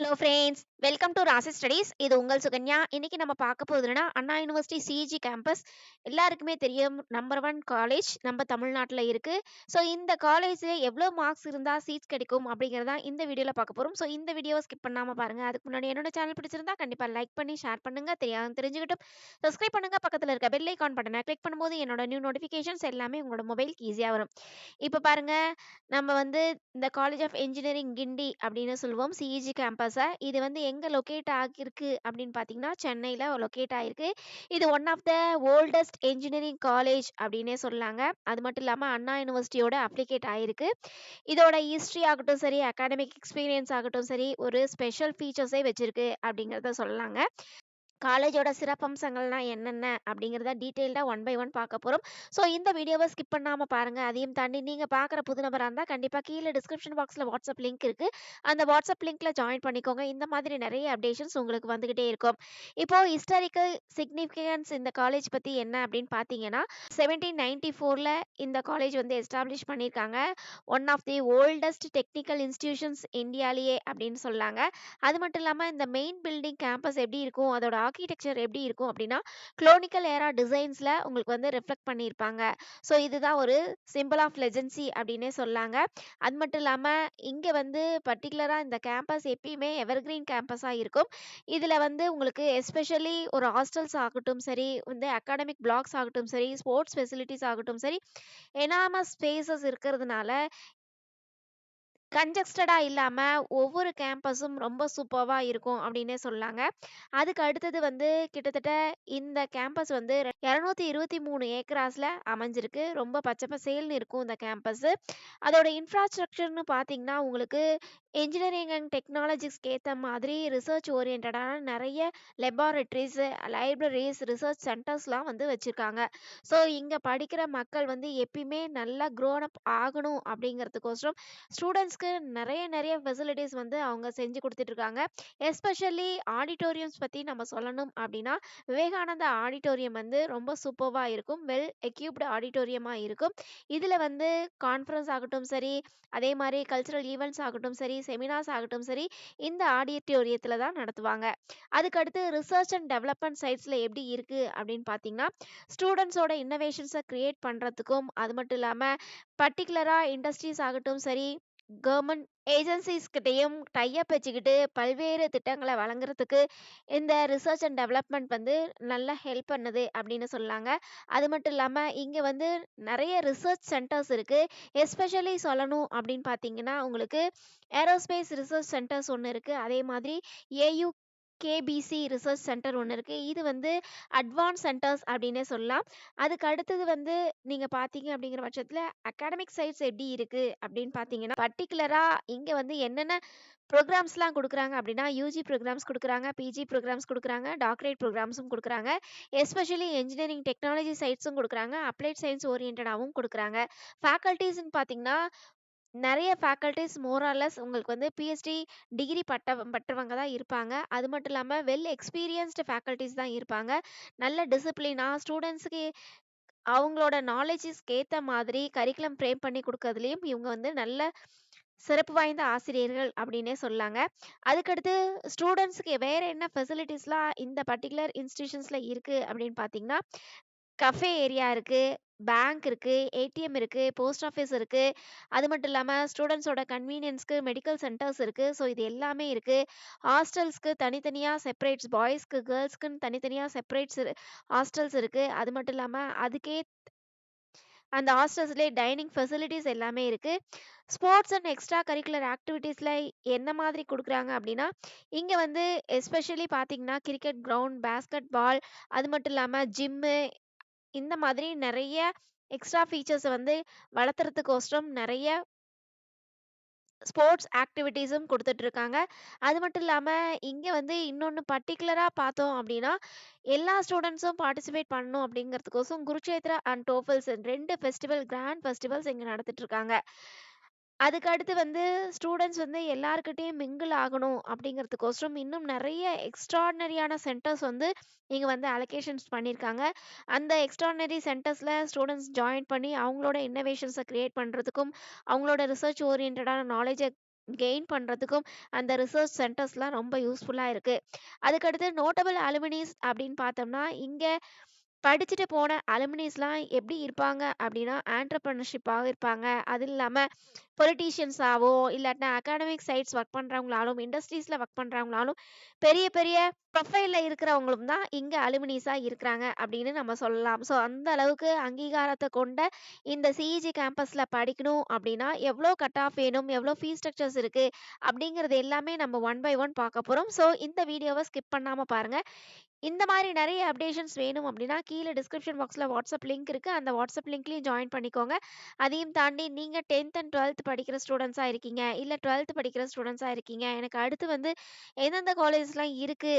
Hello friends, welcome to ராசி studies. இது உங்கள் சுகன்யா. இன்னைக்கு நம்ம பார்க்க போகுதுன்னா அண்ணா யூனிவர்சிட்டி சிஜி கேம்பஸ். எல்லாருக்குமே தெரியும், நம்பர் ஒன் காலேஜ் நம்ம தமிழ்நாட்டில் இருக்கு. ஸோ இந்த காலேஜில் எவ்வளோ மார்க்ஸ் இருந்தால் சீட்ஸ் கிடைக்கும் அப்படிங்கிறதா இந்த வீடியோவில் பார்க்க போகிறோம். ஸோ இந்த வீடியோவை ஸ்கிப் பண்ணாமல் பாருங்கள். அதுக்கு முன்னாடி என்னோட சேனல் பிடிச்சிருந்தா கண்டிப்பாக லைக் பண்ணி ஷேர் பண்ணுங்கள். தெரிஞ்சுக்கிட்டும் சப்ஸ்கிரைப் பண்ணுங்கள். பக்கத்தில் இருக்க பெல் ஐக்கான் பட்டனை கிளிக் பண்ணும்போது என்னோட நியூ நோட்டிஃபிகேஷன்ஸ் எல்லாமே உங்களோட மொபைலுக்கு ஈஸியாக வரும். இப்போ பாருங்கள், நம்ம வந்து இந்த காலேஜ் ஆஃப் இன்ஜினியரிங் கிண்டி அப்படின்னு சொல்லுவோம் சிஇஜி கேம்பஸை. இது வந்து எங்கே லொக்கேட் ஆகிருக்கு அப்படின்னு பார்த்தீங்கன்னா சென்னையில் லொக்கேட் ஆகிருக்கு. இது one of the oldest engineering college அப்படின்னே சொல்லாங்க. அது மட்டும் இல்லாமல் அண்ணா யூனிவர்சிட்டியோட அப்ளிகேட் ஆகிருக்கு. இதோட ஹிஸ்ட்ரி ஆகட்டும் சரி, அகாடமிக் எக்ஸ்பீரியன்ஸ் ஆகட்டும் சரி, ஒரு ஸ்பெஷல் ஃபீச்சர்ஸே வச்சிருக்கு அப்படிங்கிறத சொல்லலாங்க. காலேஜோட சிறப்பம்சங்கள்லாம் என்னென்ன அப்படிங்கிறத டீட்டெயில்டாக ஒன் பை ஒன் பார்க்க போகிறோம். ஸோ இந்த வீடியோவை ஸ்கிப் பண்ணாமல் பாருங்கள். அதையும் தாண்டி நீங்கள் பார்க்குற புது நபராக இருந்தால் கண்டிப்பாக கீழே டிஸ்கிரிப்ஷன் பாக்ஸில் வாட்ஸ்அப் லிங்க் இருக்குது. அந்த வாட்ஸ்அப் லிங்க்கில் ஜாயின் பண்ணிக்கோங்க. இந்த மாதிரி நிறைய அப்டேஷன்ஸ் உங்களுக்கு வந்துக்கிட்டே இருக்கும். இப்போது ஹிஸ்டாரிக்கல் சிக்னிஃபிகன்ஸ் இந்த காலேஜ் பற்றி என்ன அப்படின்னு பார்த்தீங்கன்னா, 1794 இந்த காலேஜ் வந்து எஸ்டாப்ளிஷ் பண்ணியிருக்காங்க. One of the oldest technical institutions இந்தியாலேயே அப்படின்னு சொல்லாங்க. அது மட்டும் இல்லாமல் இந்த மெயின் பில்டிங் கேம்பஸ் எப்படி இருக்கும், அதோட ஆர்கிடெக்சர் எப்படி இருக்கும் அப்படின்னா குளோனிக்கல் ஏரா டிசைன்ஸில் உங்களுக்கு வந்து ரிஃப்ளெக்ட் பண்ணியிருப்பாங்க. ஸோ இதுதான் ஒரு சிம்பிள் ஆஃப் லெஜன்சி அப்படின்னே சொல்லாங்க. அது மட்டும் இல்லாமல் இங்கே வந்து பர்டிகுலராக இந்த கேம்பஸ் எப்பயுமே எவர்கிரீன் கேம்பஸாக இருக்கும். இதில் வந்து உங்களுக்கு எஸ்பெஷலி ஒரு ஹாஸ்டல்ஸ் ஆகட்டும் சரி, வந்து அகாடமிக் பிளாக்ஸ் ஆகட்டும் சரி, ஸ்போர்ட்ஸ் ஃபெசிலிட்டிஸ் ஆகட்டும் சரி, எனாமஸ் ஸ்பேசஸ் இருக்கிறதுனால கன்ஜஸ்டடா இல்லாம ஒவ்வொரு கேம்பஸும் ரொம்ப சூப்பர்வா இருக்கும் அப்படின்னே சொல்லாங்க. அதுக்கு அடுத்தது வந்து கிட்டத்தட்ட இந்த கேம்பஸ் வந்து 223 ஏக்கராஸ்ல அமைஞ்சிருக்கு. ரொம்ப பச்சை பசேல்னு இருக்கும் இந்த கேம்பஸ். அதோட இன்ஃப்ராஸ்ட்ரக்சர்னு பார்த்தீங்கன்னா, உங்களுக்கு இன்ஜினியரிங் அண்ட் டெக்னாலஜிஸ்க்கு ஏத்த மாதிரி ரிசர்ச் ஓரியன்டடான நிறைய லெபார்டரீஸ், லைப்ரரிஸ், ரிசர்ச் சென்டர்ஸ்லாம் வந்து வச்சிருக்காங்க. ஸோ இங்க படிக்கிற மக்கள் வந்து எப்பயுமே நல்லா க்ரோன் அப் ஆகணும் அப்படிங்கிறதுக்கோசரம் ஸ்டூடெண்ட்ஸ்க்கு நிறைய ஃபெசிலிட்டிஸ் வந்து அவங்க செஞ்சு கொடுத்துட்ருக்காங்க. எஸ்பெஷலி ஆடிட்டோரியம்ஸ் பற்றி நம்ம சொல்லணும் அப்படின்னா, விவேகானந்தா ஆடிட்டோரியம் வந்து ரொம்ப சூப்பர்வாக இருக்கும். வெல் எக்யூப்டு ஆடிட்டோரியமாக இருக்கும். இதில் வந்து கான்ஃபரன்ஸ் ஆகட்டும் சரி, அதே மாதிரி கல்ச்சுரல் ஈவெண்ட்ஸ் ஆகட்டும் சரி, செமினார்ஸ் ஆகட்டும் சரி, இந்த ஆடிட்டோரியத்தில் தான் நடத்துவாங்க. அதுக்கடுத்து ரிசர்ச் அண்ட் டெவலப்மெண்ட் சைட்ஸில் எப்படி இருக்குது அப்படின்னு பார்த்தீங்கன்னா, ஸ்டூடெண்ட்ஸோட இன்னோவேஷன்ஸை க்ரியேட் பண்ணுறதுக்கும், அது மட்டும் இல்லாமல் பர்டிகுலராக இண்டஸ்ட்ரீஸ் ஆகட்டும் சரி, கவர்மெண்ட் ஏஜென்சிஸ் கிட்டேயும் டைப் வச்சுக்கிட்டு பல்வேறு திட்டங்களை வழங்குறதுக்கு இந்த ரிசர்ச் அண்ட் டெவலப்மெண்ட் வந்து நல்லா ஹெல்ப் பண்ணுது அப்படின்னு சொல்லாங்க. அது மட்டும் இல்லாமல் இங்கே வந்து நிறைய ரிசர்ச் சென்டர்ஸ் இருக்குது. எஸ்பெஷலி சொல்லணும் அப்படின்னு பார்த்தீங்கன்னா, உங்களுக்கு ஏரோஸ்பேஸ் ரிசர்ச் சென்டர்ஸ் ஒன்று இருக்குது. அதே மாதிரி ஏயு கேபிசி ரிசர்ச் சென்டர் ஒன்று இருக்குது. இது வந்து அட்வான்ஸ் சென்டர்ஸ் அப்படின்னே சொல்லலாம். அதுக்கு அடுத்தது வந்து நீங்கள் பார்த்தீங்க அப்படிங்கிற பட்சத்தில் அகாடமிக் சைட்ஸ் எப்படி இருக்குது அப்படின்னு பார்த்தீங்கன்னா, பர்டிகுலராக இங்கே வந்து என்னென்ன ப்ரோக்ராம்ஸ்லாம் கொடுக்குறாங்க அப்படின்னா, யூஜி ப்ரோக்ராம்ஸ் கொடுக்குறாங்க, பிஜி ப்ரோக்ராம்ஸ் கொடுக்குறாங்க, டாக்டரேட் ப்ரோக்ராம்ஸும் கொடுக்குறாங்க. எஸ்பெஷலி இன்ஜினியரிங் டெக்னாலஜி சைட்ஸும் கொடுக்குறாங்க, அப்ளைட் சயின்ஸ் ஓரியன்டாகவும் கொடுக்குறாங்க. ஃபேக்கல்ட்டிஸ்ன்னு பார்த்தீங்கன்னா, நிறைய ஃபேக்கல்ட்டிஸ் மோர் ஆர் லெஸ் உங்களுக்கு வந்து பிஹெச்டி டிகிரி பட்டவங்க தான் இருப்பாங்க. அது மட்டும் இல்லாமல் வெல் எக்ஸ்பீரியன்ஸ்டு ஃபேக்கல்ட்டிஸ் தான் இருப்பாங்க. நல்ல டிசிப்ளினாக ஸ்டூடெண்ட்ஸுக்கு அவங்களோட நாலேஜஸ்க்கு ஏற்ற மாதிரி கரிக்குலம் ஃப்ரேம் பண்ணி கொடுக்கறதுலையும் இவங்க வந்து நல்ல சிறப்பு வாய்ந்த ஆசிரியர்கள் அப்படின்னே சொல்லாங்க. அதுக்கடுத்து ஸ்டூடெண்ட்ஸுக்கு வேறு என்ன ஃபெசிலிட்டிஸ்லாம் இந்த பர்டிகுலர் இன்ஸ்டிடியூஷன்ஸில் இருக்குது அப்படின்னு பார்த்தீங்கன்னா, கஃபே ஏரியா இருக்கு, பேங்க் இருக்கு, ஏடிஎம் இருக்கு, போஸ்ட் ஆஃபீஸ் இருக்கு. அது மட்டும் இல்லாம ஸ்டூடண்ட்ஸோட கன்வீனியன்ஸ்க்கு மெடிக்கல் சென்டர்ஸ் இருக்கு. ஸோ இது எல்லாமே இருக்கு. ஹாஸ்டல்ஸ்க்கு தனித்தனியா செப்பரேட்ஸ், பாய்ஸ்க்கு, கேர்ள்ஸ்க்குன்னு தனித்தனியா செப்பரேட்ஸ் ஹாஸ்டல்ஸ் இருக்கு. அது மட்டும் இல்லாம அதுக்கே அந்த ஹாஸ்டல்ஸ்லேயே டைனிங் ஃபெசிலிட்டிஸ் எல்லாமே இருக்கு. ஸ்போர்ட்ஸ் அண்ட் எக்ஸ்ட்ரா கரிக்குலர் ஆக்டிவிட்டீஸ்ல என்ன மாதிரி குடுக்குறாங்க அப்படின்னா, இங்க வந்து எஸ்பெஷலி பார்த்தீங்கன்னா, கிரிக்கெட் கிரவுண்ட், பேஸ்கெட் பால், அது மட்டும் இல்லாம ஜிம்மு, இந்த மாதிரி நெறைய எக்ஸ்ட்ரா ஃபீச்சர்ஸ வந்து வளர்த்துறதுக்கோசரம் நெறைய ஸ்போர்ட்ஸ் ஆக்டிவிட்டீஸும் குடுத்துட்ருக்காங்க. அது மட்டும் இல்லாம, இங்க வந்து இன்னொன்னு பர்ட்டிகுலரா பார்த்தோம் அப்டின்னா, எல்லா ஸ்டூடண்ட்ஸும் பார்ட்டிசிபேட் பண்ணணும் அப்டிங்கிறதுக்கோசம் குருட்சேத்ரா அண்ட் டோஃபல்ஸ் 2 ஃபெஸ்டிவல் கிராண்ட் ஃபெஸ்டிவல்ஸ் இங்க நடத்திட்டுருக்காங்க. அதுக்கு அடுத்து வந்து ஸ்டூடண்ட்ஸ் வந்து எல்லார்கிட்டயும் மிங்கிள் ஆகணும் அப்டிங்கிறதுக்கோசரம் இன்னும் நெறைய எக்ஸ்ட்ரார்டினரியான சென்டர்ஸ் வந்து இங்க வந்து அலோகேஷன்ஸ் பண்ணியிருக்காங்க. அந்த எக்ஸ்ட்ரார்டினரி சென்டர்ஸ்ல ஸ்டூடண்ட்ஸ் ஜாயின் பண்ணி அவங்களோட இன்னோவேஷன்ஸ கிரியேட் பண்றதுக்கும், அவங்களோட ரிசர்ச் ஓரியன்டடான நாலேட்ஜ கெயின் பண்றதுக்கும் அந்த ரிசர்ச் சென்டர்ஸ்லாம் ரொம்ப யூஸ்ஃபுல்லா இருக்கு. அதுக்கடுத்து நோட்டபிள் அலுமினிஸ் அப்படின்னு பார்த்தோம்னா, இங்க படிச்சுட்டு போன அலுமினிஸ்லாம் எப்படி இருப்பாங்க அப்படின்னா, ஆன்டர்பிரினர்ஷிப்பாவும் இருப்பாங்க. அது இல்லாம பொலிட்டீஷியன்ஸாவோ, இல்லாட்டினா அகாடமிக் சைட்ஸ் ஒர்க் பண்றவங்களாலும், இண்டஸ்ட்ரீஸ்ல ஒர்க் பண்றவங்களாலும், பெரிய பெரிய ப்ரொஃபைல்ல இருக்கிறவங்களும் தான் இங்க அலுமினிஸா இருக்கிறாங்க அப்படின்னு நம்ம சொல்லலாம். ஸோ அந்த அளவுக்கு அங்கீகாரத்த கொண்ட இந்த சிஇஜி கேம்பஸ்ல படிக்கணும் அப்படின்னா, எவ்ளோ கட் ஆஃப் வேணும், எவ்ளோ ஃபீஸ் ஸ்ட்ரக்சர்ஸ் இருக்கு அப்படிங்கிறது எல்லாமே நம்ம ஒன் பை ஒன் பார்க்க போறோம். ஸோ இந்த வீடியோவ ஸ்கிப் பண்ணாம பாருங்க. இந்த மாரி நெறைய அப்டேஷன்ஸ் வேணும் அப்டின்னா, கீழ டிஸ்கிரிப்ஷன் பாக்ஸ்ல வாட்ஸ்அப் லிங்க் இருக்கு. அந்த வாட்ஸ்அப் லிங்க்லயும் ஜாயின் பண்ணிக்கோங்க. அதையும் தாண்டி நீங்க 10த் அண்ட் 12த் படிக்கிற ஸ்டூடண்ட்ஸா இருக்கீங்க, இல்ல 12த் படிக்கிற ஸ்டூடண்ட்ஸா இருக்கீங்க. எனக்கு அடுத்து வந்து எந்தெந்த காலேஜஸ்லாம் இருக்கு,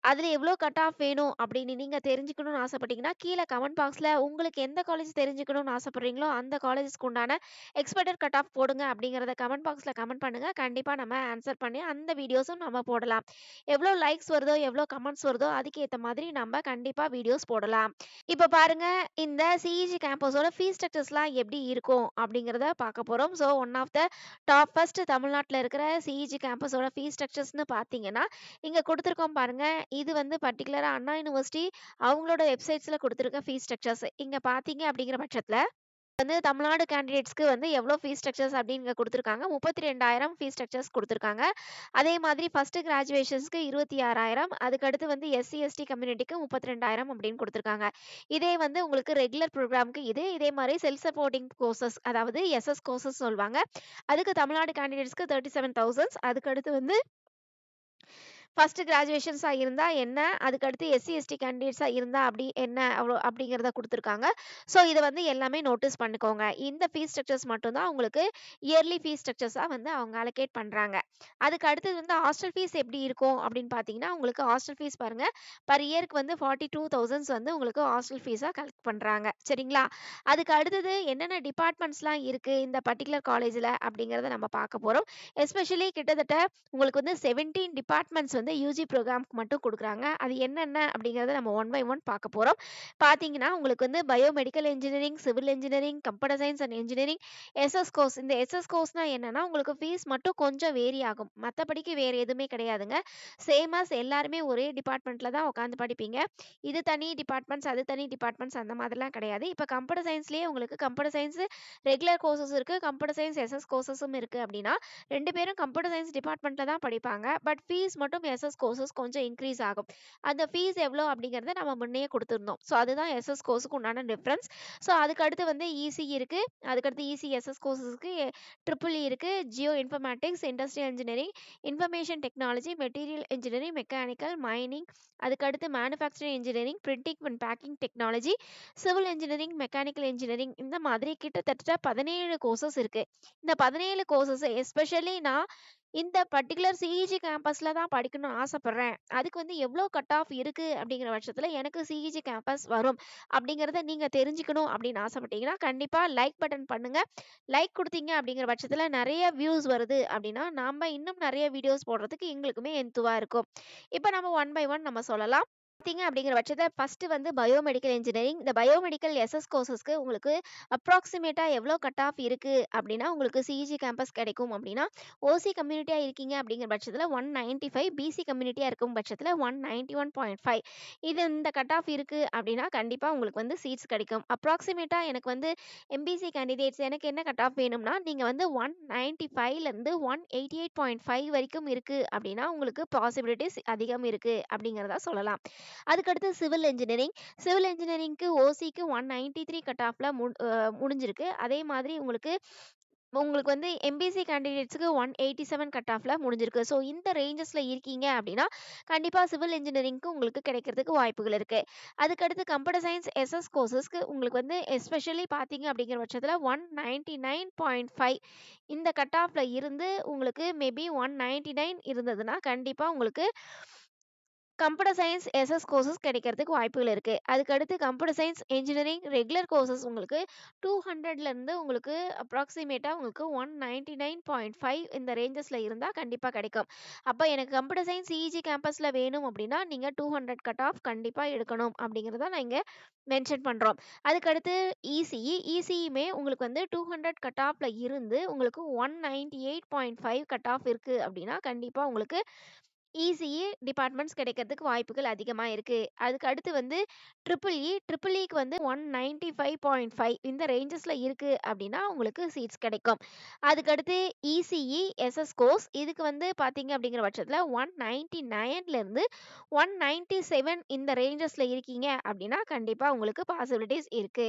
அதுல எவ்ளோ கட் ஆஃப் வேணும் அப்படின்னு நீங்க தெரிஞ்சுக்கணும்னு ஆசைப்பட்டீங்கன்னா, கீழ கமெண்ட் பாக்ஸ்ல உங்களுக்கு எந்த காலேஜ் தெரிஞ்சுக்கணும்னு ஆசைப்படுறீங்களோ, அந்த காலேஜஸ்க்கு உண்டான எக்ஸ்பெக்டட் கட் ஆஃப் போடுங்க அப்படிங்கிறத கமெண்ட் பாக்ஸ்ல கமெண்ட் பண்ணுங்க. கண்டிப்பா நம்ம ஆன்சர் பண்ணி அந்த வீடியோஸும் நம்ம போடலாம். எவ்ளோ லைக்ஸ் வருதோ, எவ்ளோ கமெண்ட்ஸ் வருதோ அதுக்கேத்த மாதிரி நம்ம கண்டிப்பா வீடியோஸ் போடலாம். இப்ப பாருங்க, இந்த சிஇஜி கேம்பஸோட ஃபீஸ் ஸ்ட்ரக்சர்ஸ்லாம் எப்படி இருக்கும் அப்படிங்கிறத பார்க்க போறோம். So one of the top first தமிழ்நாட்டுல இருக்கிற சிஇஜி கேம்பஸோட ஃபீஸ் ஸ்ட்ரக்சர்ஸ்ன்னு பார்த்தீங்கன்னா, இங்க குடுத்துருக்கோம் பாருங்க. இது வந்து பர்ட்டிகுலரா அண்ணா யுனிவர்சிட்டி அவங்களோட வெப்சைட்ஸ்ல குடுத்துருக்க ஃபீஸ் ஸ்ட்ரக்சர்ஸ். இங்க பார்த்தீங்க அப்படிங்கிற பட்சத்துல வந்து தமிழ்நாடு கேண்டிடேட்ஸ்க்கு வந்து எவ்வளோ ஃபீஸ் ஸ்ட்ரக்சர்ஸ் அப்படின்னு இங்க குடுத்துருக்காங்க. 32,000 ஃபீஸ் ஸ்ட்ரக்சர்ஸ் குடுத்துருக்காங்க. அதே மாதிரி ஃபர்ஸ்ட் கிராஜுவேஷன்ஸ்க்கு 26,000 அதுக்கடுத்து வந்து எஸ்சி, எஸ்டி கம்யூனிட்டிக்கு 32,000 அப்படின்னு குடுத்துருக்காங்க. இதே வந்து உங்களுக்கு ரெகுலர் ப்ரோகிராம்க்கு இதே மாரி செல்ஃப் சப்போர்ட்டிங் கோர்சஸ் அதாவது எஸ்எஸ் கோர்சஸ் சொல்வாங்க. அதுக்கு தமிழ்நாடு கேண்டிடேட்ஸ்க்கு 37,000 அதுக்கடுத்து வந்து ஃபர்ஸ்ட் கிராஜுவேஷன்ஸா இருந்தா என்ன? அதுக்கடுத்து எஸ்சி, எஸ்டி கேண்டிடேட்ஸா இருந்தா அப்படி என்ன அவ்ளோ அப்படிங்கிறத குடுத்துருக்காங்க. ஸோ இத வந்து எல்லாமே நோட்டீஸ் பண்ணிக்கோங்க. இந்த ஃபீஸ் ஸ்ட்ரக்சர்ஸ் மட்டும் தான் உங்களுக்கு இயர்லி ஃபீஸ் ஸ்ட்ரக்சர்ஸா வந்து அவங்க அலோகேட் பண்றாங்க. அதுக்கு அடுத்தது வந்து ஹாஸ்டல் ஃபீஸ் எப்படி இருக்கும் அப்படின்னு பார்த்தீங்கன்னா, உங்களுக்கு ஹாஸ்டல் ஃபீஸ் பாருங்க, பெர் இயர்க்கு வந்து 42,000 வந்து உங்களுக்கு ஹாஸ்டல் ஃபீஸா கலெக்ட் பண்றாங்க. சரிங்களா? அதுக்கு அடுத்தது என்னென்ன டிபார்ட்மெண்ட்ஸ்லாம் இருக்கு இந்த பர்ட்டிகுலர் காலேஜ்ல அப்படிங்கிறத நம்ம பார்க்க போறோம். எஸ்பெஷலி கிட்டத்தட்ட உங்களுக்கு வந்து 17 டிபார்ட்மெண்ட்ஸ் வந்து யுஜி ப்ரோக்ராம்க்கு மட்டும் குடுக்குறாங்க. அது என்னென்ன அப்படிங்கிறத நம்ம ஒன் பை ஒன் பார்க்க போறோம். பார்த்தீங்கன்னா, உங்களுக்கு வந்து biomedical engineering, civil engineering, computer science and engineering, SS course. இந்த எஸ்எஸ் கோர்ஸ்னா என்னன்னா, உங்களுக்கு ஃபீஸ் மட்டும் கொஞ்சம் வேரி ஆகும். மத்தபடிக்கு வேற எதுவுமே கிடையாதுங்க. சேம் ஆஸ் எல்லாருமே ஒரே டிபார்ட்மெண்ட்ல தான் உட்காந்து படிப்பீங்க. இது தனி டிபார்ட்மெண்ட்ஸ், அது தனி டிபார்ட்மெண்ட்ஸ் அந்த மாதிரிலாம் கிடையாது. இப்ப கம்ப்யூட்டர் சயன்ஸ்லயே உங்களுக்கு கம்ப்யூட்டர் சயன்ஸ் ரெகுலர் கோர்சஸ் இருக்கு. கம்ப்யூட்டர் சயன்ஸ் எஸ்எஸ் கோர்சஸும் இருக்கு அப்படின்னா, 2 பேரும் கம்ப்யூட்டர் சயன்ஸ் டிபார்ட்மெண்ட்ல தான் படிப்பாங்க. பட் ஃபீஸ் மட்டும் எஸ்எஸ் கோர்சஸ் கொஞ்சம் இன்க்ரீஸ் ஆகும். அந்த ஃபீஸ் எவ்வளோ அப்படிங்கிறத நம்ம முன்னயே குடுத்துருந்தோம். ஸோ அதுதான் எஸ்எஸ் கோர்ஸ்க்கு உண்டான டிஃபரன்ஸ். ஸோ அதுக்கடுத்து வந்து இசி இருக்கு. அதுக்கடுத்து இசி எஸ்எஸ் கோர்சஸ்க்கு ட்ரிபிள் இ இருக்கு. Geoinformatics, industrial engineering, information technology, material engineering, mechanical, mining, அதுக்கடுத்து manufacturing engineering, printing and packing technology, civil engineering, mechanical engineering இந்த மாதிரி கிட்டத்தட்ட 17 கோர்சஸ் இருக்கு. இந்த 17 கோர்சஸ் எஸ்பெஷலி நான் இந்த பர்ட்டிகுலர் சிஇஜி கேம்பஸ்ல தான் படிக்கணும்னு ஆசைப்படுறேன். அதுக்கு வந்து எவ்வளோ கட் ஆஃப் இருக்கு அப்படிங்கிற பட்சத்துல எனக்கு சிஇஜி கேம்பஸ் வரும் அப்படிங்கிறத நீங்க தெரிஞ்சுக்கணும் அப்படின்னு ஆசைப்பட்டீங்கன்னா, கண்டிப்பா லைக் பட்டன் பண்ணுங்க. லைக் குடுத்தீங்க அப்படிங்கிற பட்சத்துல நெறைய வியூஸ் வருது அப்படின்னா, நாம இன்னும் நெறைய வீடியோஸ் போடுறதுக்கு எங்களுக்குமே எந்துவா இருக்கும். இப்ப நம்ம ஒன் பை ஒன் நம்ம சொல்லலாம். பார்த்தீங்க அப்படிங்கிற பட்சத்துல ஃபர்ஸ்ட் வந்து பயோமெடிக்கல் இன்ஜினியரிங். இந்த பயோமெடிக்கல் எஸ்எஸ் கோர்சஸ்க்கு உங்களுக்கு அப்ராக்ஸிமேட்டா எவ்வளோ கட் ஆஃப் இருக்கு அப்படின்னா, உங்களுக்கு சிஇஜி கேம்பஸ் கிடைக்கும் அப்படின்னா, ஓசி கம்யூனிட்டியா இருக்கீங்க அப்படிங்கிற பட்சத்துல 195, பிசி கம்யூனிட்டியா இருக்கும் பட்சத்துல 191.5 இது இந்த கட் ஆஃப் இருக்கு அப்படின்னா, கண்டிப்பா உங்களுக்கு வந்து சீட்ஸ் கிடைக்கும். அப்ராக்ஸிமேட்டா எனக்கு வந்து எம்பிசி கேண்டிடேட்ஸ் எனக்கு என்ன கட் ஆஃப் வேணும்னா, நீங்க வந்து 195லேருந்து 188.5 வரைக்கும் இருக்கு அப்படின்னா, உங்களுக்கு பாசிபிலிட்டீஸ் அதிகம் இருக்கு அப்படிங்கிறத சொல்லலாம். அதுக்கடுத்து சிவில் இன்ஜினியரிங். சிவில் இன்ஜினியரிங்க்கு ஓசிக்கு 193 கட் ஆஃப்ல முடிஞ்சிருக்கு. அதே மாதிரி உங்களுக்கு உங்களுக்கு வந்து எம்பிசி கேண்டிடேட்ஸ்க்கு 187 கட் ஆஃப்ல முடிஞ்சிருக்கு. ஸோ இந்த ரேஞ்சஸ்ல இருக்கீங்க அப்படின்னா, கண்டிப்பா சிவில் இன்ஜினியரிங்க்கு உங்களுக்கு கிடைக்கிறதுக்கு வாய்ப்புகள் இருக்கு. அதுக்கடுத்து கம்ப்யூட்டர் சயன்ஸ் எஸ்எஸ் கோர்சஸ்க்கு உங்களுக்கு வந்து எஸ்பெஷலி பார்த்தீங்க அப்படிங்கிற பட்சத்துல 199.5 இந்த கட் ஆஃப்ல இருந்து உங்களுக்கு மேபி 199 இருந்ததுன்னா, கண்டிப்பா உங்களுக்கு கம்ப்யூட்டர் சயின்ஸ் எஸ்எஸ் கோர்சஸ் கிடைக்கிறதுக்கு வாய்ப்புகள் இருக்கு. அதுக்கு அடுத்து computer science engineering regular courses உங்களுக்கு 200ல இருந்து உங்களுக்கு அப்ராக்ஸிமேட்டா உங்களுக்கு 199.5 இந்த ரேஞ்சஸ்ல இருந்தா கண்டிப்பா கிடைக்கும். அப்ப எனக்கு கம்ப்யூட்டர் சயின்ஸ் சிஇஜி கேம்பஸ்ல வேணும் அப்படின்னா, நீங்க 200 கட் ஆஃப் கண்டிப்பா எடுக்கணும் அப்படிங்கிறத நான் இங்க மென்ஷன் பண்றோம். அதுக்கு அடுத்து இசிஇ. இசிஇயுமே உங்களுக்கு வந்து 200 கட் ஆஃப்ல இருந்து உங்களுக்கு 198.5 கட் ஆஃப் இருக்கு அப்படின்னா, கண்டிப்பா உங்களுக்கு இசிஇ டிபார்ட்மெண்ட்ஸ் கிடைக்கிறதுக்கு வாய்ப்புகள் அதிகமா இருக்கு. அதுக்கு அடுத்து வந்து ட்ரிபிள் இக்கு வந்து 195.5 இந்த ரேஞ்சஸ்ல இருக்கு அப்படின்னா உங்களுக்கு சீட்ஸ் கிடைக்கும். அதுக்கு அடுத்து இசிஇ எஸ்எஸ் கோர்ஸ் இதுக்கு வந்து பாத்தீங்க அப்படிங்கிற பட்சத்துல 199ல இருந்து 197 இந்த ரேஞ்சஸ்ல இருக்கீங்க அப்படின்னா கண்டிப்பா உங்களுக்கு பாசிபிலிட்டிஸ் இருக்கு.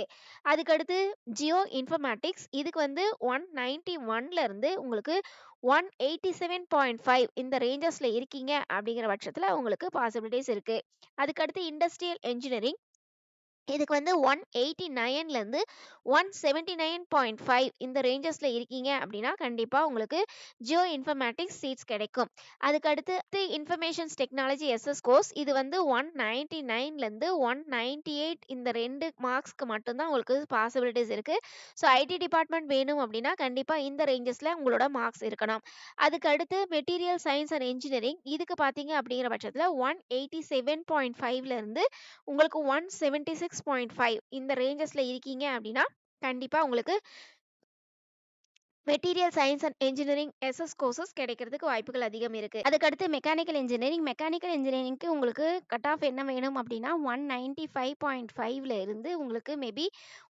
அதுக்கு அடுத்து ஜியோ இன்ஃபர்மேட்டிக்ஸ் இதுக்கு வந்து 191ல இருந்து உங்களுக்கு 187.5 இந்த ரேஞ்சஸ்ல இருக்கீங்க அப்படிங்கிற பட்சத்துல உங்களுக்கு பாசிபிலிட்டிஸ் இருக்கு. அதுக்கு அடுத்து இண்டஸ்ட்ரியல் என்ஜினியரிங் இதுக்கு வந்து 189ல இருந்து 179.5 இந்த ரேஞ்சஸ்ல இருக்கீங்க அப்படின்னா கண்டிப்பா உங்களுக்கு ஜியோ இன்ஃபர்மேட்டிக்ஸ் சீட்ஸ் கிடைக்கும். அதுக்கு அடுத்து இன்ஃபர்மேஷன்ஸ் டெக்னாலஜி எஸ்எஸ் கோர்ஸ் இது வந்து 199ல இருந்து 198 இந்த 2 மார்க்ஸ்க்கு மட்டும்தான் உங்களுக்கு பாசிபிலிட்டிஸ் இருக்கு. ஸோ ஐடி டிபார்ட்மெண்ட் வேணும் அப்படின்னா கண்டிப்பா இந்த ரேஞ்சஸ்ல உங்களோட மார்க்ஸ் இருக்கணும். அதுக்கு அடுத்து மெட்டீரியல் சயின்ஸ் அண்ட் இன்ஜினியரிங் இதுக்கு பாத்தீங்க அப்படிங்கிற பட்சத்துல 187.5ல இருந்து உங்களுக்கு 176.5 இந்த ரேஞ்சஸ்ல இருக்கீங்க அப்படின்னா கண்டிப்பா உங்களுக்கு material science and engineering SS courses கிடைக்கிறதுக்கு வாய்ப்புகள் அதிகம் இருக்கு. அதுக்கடுத்து மெக்கானிக்கல் இன்ஜினியரிங்க்கு உங்களுக்கு கட் ஆஃப் என்ன வேணும் அப்படின்னா 195.5ல இருந்து உங்களுக்கு மேபி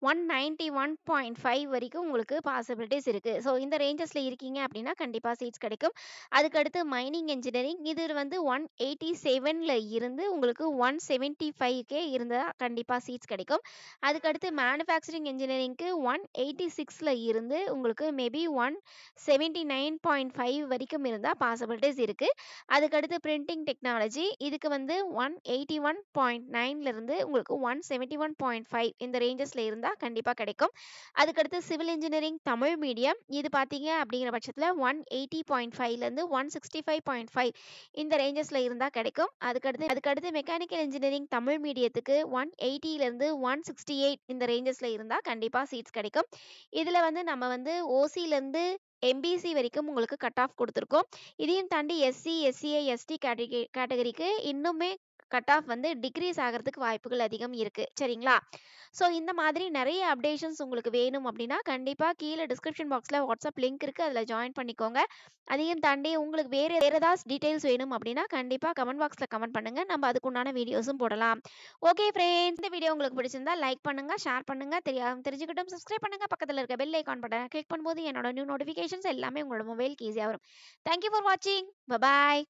191.5 வரைக்கும் உங்களுக்கு பாசிபிலிட்டிஸ் இருக்கு. ஸோ இந்த ரேஞ்சஸ்ல இருக்கீங்க அப்படின்னா கண்டிப்பா சீட்ஸ் கிடைக்கும். அதுக்கடுத்து மைனிங் இன்ஜினியரிங் இது வந்து 187ல இருந்து உங்களுக்கு 175கே இருந்தா கண்டிப்பா சீட்ஸ் கிடைக்கும். அதுக்கடுத்து மேனுஃபேக்சரிங் இன்ஜினியரிங்க்கு 186ல இருந்து உங்களுக்கு மேபி 179.5 வரைக்கும் இருந்தா பாசிபிலிட்டிஸ் இருக்கு. அதுக்கடுத்து பிரிண்டிங் டெக்னாலஜி இதுக்கு வந்து 181.9ல இருந்து உங்களுக்கு 171.5 இந்த ரேஞ்சஸ்ல இருந்தா கண்டிப்பா கிடைக்கும். அதுக்கடுத்து சிவில் இன்ஜினியரிங் தமிழ் மீடியம் இது பாத்தீங்க அப்படிங்கிற பட்சத்துல 180.5ல இருந்து 165.5 இந்த ரேஞ்சஸ்ல இருந்தா கிடைக்கும். அதுக்கடுத்து மெக்கானிக்கல் இன்ஜினியரிங் தமிழ் மீடியத்துக்கு 180ல இருந்து 168 இந்த ரேஞ்சஸ்ல இருந்தா கண்டிப்பா சீட்ஸ் கிடைக்கும். இதுல வந்து நம்ம வந்து ஓசில இருந்து எம்பிசி வரைக்கும் உங்களுக்கு கட் ஆஃப் கொடுத்துருக்கோம். இதையும் தாண்டி எஸ்சி எஸ்சிஏ எஸ்டி கேட்டகரிக்கு இன்னுமே கட் ஆஃப் வந்து டிக்ரீஸ் ஆகிறதுக்கு வாய்ப்புகள் அதிகம் இருக்கு. சரிங்களா? ஸோ இந்த மாதிரி நிறைய அப்டேஷன்ஸ் உங்களுக்கு வேணும் அப்படின்னா கண்டிப்பா கீழே டிஸ்கிரிப்ஷன் பாக்ஸ்ல வாட்ஸ்அப் லிங்க் இருக்கு, அதுல ஜாயின் பண்ணிக்கோங்க. அதையும் தாண்டி உங்களுக்கு வேற ஏதாவது டீடைல்ஸ் வேணும் அப்படின்னா கண்டிப்பா கமெண்ட் பாக்ஸ்ல கமெண்ட் பண்ணுங்க, நம்ம அதுக்குண்டான வீடியோஸும் போடலாம். ஓகே ஃப்ரெண்ட்ஸ், இந்த வீடியோ உங்களுக்கு பிடிச்சிருந்தா லைக் பண்ணுங்க, ஷேர் பண்ணுங்க, தெரிஞ்சுக்கிட்டும் சப்ஸ்கிரைப் பண்ணுங்க, பக்கத்துல இருக்க பெல் ஐகான் பட்டனை கிளிக் பண்ணும்போது என்னோட நியூ நோட்டிஃபிகேஷன்ஸ் எல்லாமே உங்களோட மொபைலுக்கு ஈஸியா வரும். தேங்க்யூ ஃபார் வாட்சிங். பை.